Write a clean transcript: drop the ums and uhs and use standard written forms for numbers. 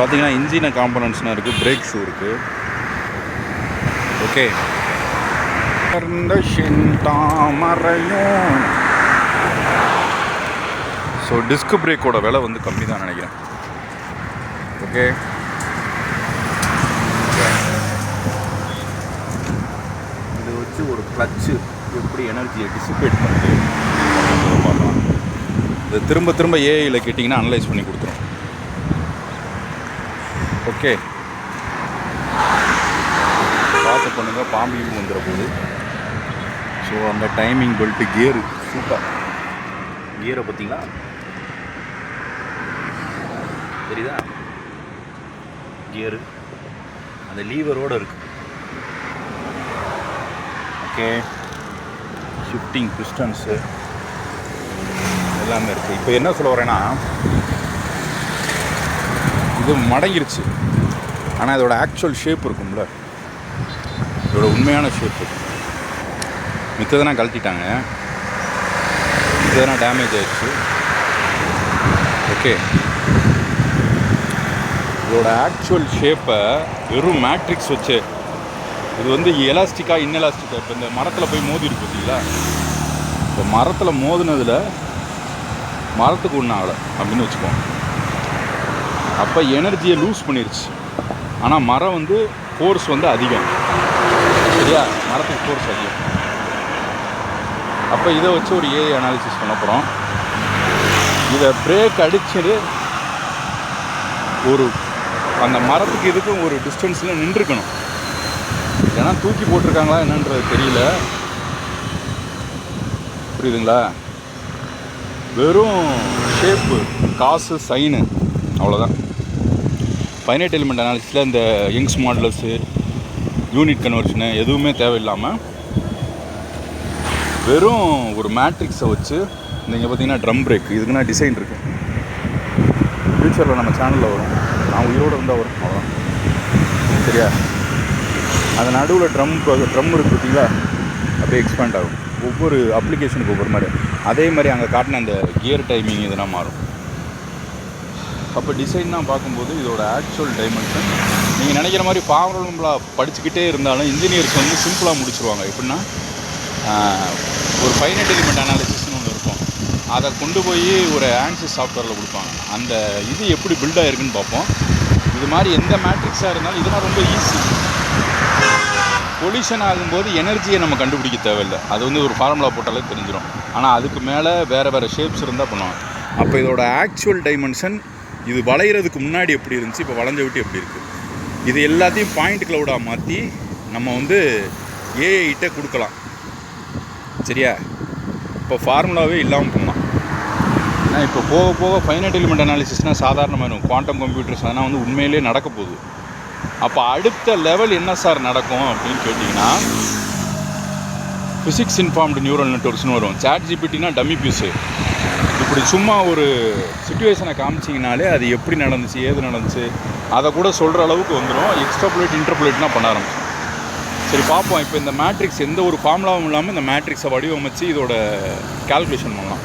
பார்த்தீங்கன்னா இன்ஜின் காம்பனன்ட்ஸ்லாம் இருக்குது, brake shoe இருக்குது. ஓகே, தாமரையும். ஸோ டிஸ்க் பிரேக்கோட விலை வந்து கம்மி தான் நினைக்கிறேன். ஓகே, இது வச்சு ஒரு கிளச்சு எப்படி எனர்ஜியை டிசிபேட் பண்ணுது பார்க்கலாம். இது திரும்ப திரும்ப ஏஐயில் கேட்டிங்கன்னா அனலைஸ் பண்ணி கொடுத்துரும். ஓகே, பார்த்து பண்ணுங்கள், பாம்பியும் வந்துட போகுது. ஸோ அந்த டைமிங் பெல்ட்டு கியரு சூப்பர். கியரை பார்த்தீங்களா, தெரியுதா? கியரு அந்த லீவரோடு இருக்குது. ஓகே, ஷிஃப்டிங் பிஸ்டன்ஸு எல்லாமே இருக்குது. இப்போ என்ன சொல்ல வரேன்னா, இது மடங்கிருச்சு, ஆனால் இதோட ஆக்சுவல் ஷேப் இருக்கும்ல, இதோட உண்மையான ஷேப்பு. மித்ததெல்லாம் கழட்டிட்டாங்க, மித்ததெல்லாம் டேமேஜ் ஆகிடுச்சு. ஓகே, இதோட ஆக்சுவல் ஷேப்பை வெறும் மேட்ரிக்ஸ் வச்சு, இது வந்து எலாஸ்டிக்காக இன்எலாஸ்டிக்காக. இப்போ இந்த மரத்தில் போய் மோதி இருக்கு பார்த்தீங்களா, இப்போ மரத்தில் மோதினதில் மரத்துக்கு ஒன்றும் ஆகலை அப்படின்னு வச்சுக்கோங்க. அப்போ எனர்ஜியை லூஸ் பண்ணிருச்சு. ஆனால் மரம் வந்து ஃபோர்ஸ் வந்து அதிகம், சரியா? மரத்துக்கு ஃபோர்ஸ் அதிகம். அப்போ இதை வச்சு ஒரு ஏஐ அனாலிசிஸ் பண்ண போகிறோம். இதை பிரேக் அடிச்சுட்டு ஒரு அந்த மரத்துக்கு இதுக்கும் ஒரு டிஸ்டன்ஸில் நின்றுக்கணும். ஏன்னா தூக்கி போட்டிருக்காங்களா என்னன்றது தெரியல, புரியுதுங்களா? வெறும் ஷேப்பு, காசு, சைனு, அவ்வளோதான். ஃபைனைட் எலிமெண்ட் அனாலிசிஸில் இந்த யங்ஸ் மாடுலஸு, யூனிட் கன்வர்ஷனு எதுவுமே தேவையில்லாமல் வெறும் ஒரு மேட்ரிக்ஸை வச்சு, நீங்கள் பார்த்தீங்கன்னா ட்ரம் பிரேக், இதுக்குன்னா டிசைன் இருக்குது. ஃப்யூச்சரில் நம்ம சேனலில் வரும், நான் உயிரோடு இருந்தால் வரும், அவ்வளோதான், சரியா? அந்த நடுவில் ட்ரம் இருக்குது பார்த்தீங்களா, அப்படியே எக்ஸ்பேண்ட் ஆகும். ஒவ்வொரு அப்ளிகேஷனுக்கு ஒவ்வொரு மாதிரி. அதே மாதிரி அங்கே காட்டின அந்த கியர் டைமிங் இதெல்லாம் மாறும். அப்போ டிசைன்லாம் பார்க்கும்போது இதோட ஆக்சுவல் டைமென்ஷன் நீங்கள் நினைக்கிற மாதிரி ஃபார்முலா படிச்சுக்கிட்டே இருந்தாலும் இன்ஜினியர்ஸ் வந்து சிம்பிளாக முடிச்சுருவாங்க. எப்படின்னா, ஒரு ஃபைனைட் எலிமெண்ட் அனாலிசிஸ்னு ஒன்று இருக்கும், அதை கொண்டு போய் ஒரு ஆன்சிஸ் சாஃப்ட்வேரில் கொடுப்பாங்க. அந்த இது எப்படி பில்ட் ஆகிருக்குன்னு பார்ப்போம். இது மாதிரி எந்த மேட்ரிக்ஸாக இருந்தாலும் இதெல்லாம் ரொம்ப ஈஸி. பொல்யூஷன் ஆகும்போது எனர்ஜியை நம்ம கண்டுபிடிக்க தேவையில்லை, அது வந்து ஒரு ஃபார்முலா போட்டாலே தெரிஞ்சிடும். ஆனால் அதுக்கு மேலே வேறு ஷேப்ஸ் இருந்தால் பண்ணுவாங்க. அப்போ இதோட ஆக்சுவல் டைமென்ஷன், இது வளையிறதுக்கு முன்னாடி எப்படி இருந்துச்சு, இப்போ வளைஞ்ச விட்டு எப்படி இருக்குது, இது எல்லாத்தையும் பாயிண்ட் க்ளவுடாக மாற்றி நம்ம வந்து ஏஐட்ட கொடுக்கலாம், சரியா? இப்போ ஃபார்முலாவே இல்லாமல் பண்ணலாம். ஏன்னா இப்போ போக போக ஃபைனைட் எலிமெண்ட் அனாலிசிஸ்னால் சாதாரணமாக இருக்கும். குவாண்டம் கம்ப்யூட்டர்ஸ் அதனால் வந்து உண்மையிலே நடக்க போகுது. அப்போ அடுத்த லெவல் என்ன சார் நடக்கும் அப்படின்னு கேட்டிங்கன்னா, ஃபிசிக்ஸ் இன்ஃபார்ம்டு நியூரல் நெட்வொர்க்ஸ்னு வரும். சாட் ஜிபிடினா டம்மி பீஸு. இப்படி சும்மா ஒரு சிச்சுவேஷனை காமிச்சிங்கனாலே அது எப்படி நடந்துச்சு, ஏது நடந்துச்சு அதை கூட சொல்கிற அளவுக்கு வந்துடும். எக்ஸ்ட்ராபுலேட் இன்டர்புலேட்லாம் பண்ண ஆரம்பிச்சோம். சரி பார்ப்போம். இப்போ இந்த மேட்ரிக்ஸ் எந்த ஒரு ஃபார்முலாவும் இல்லாமல் இந்த மேட்ரிக்ஸை வடிவமைச்சு இதோட கால்குலேஷன் பண்ணலாம்.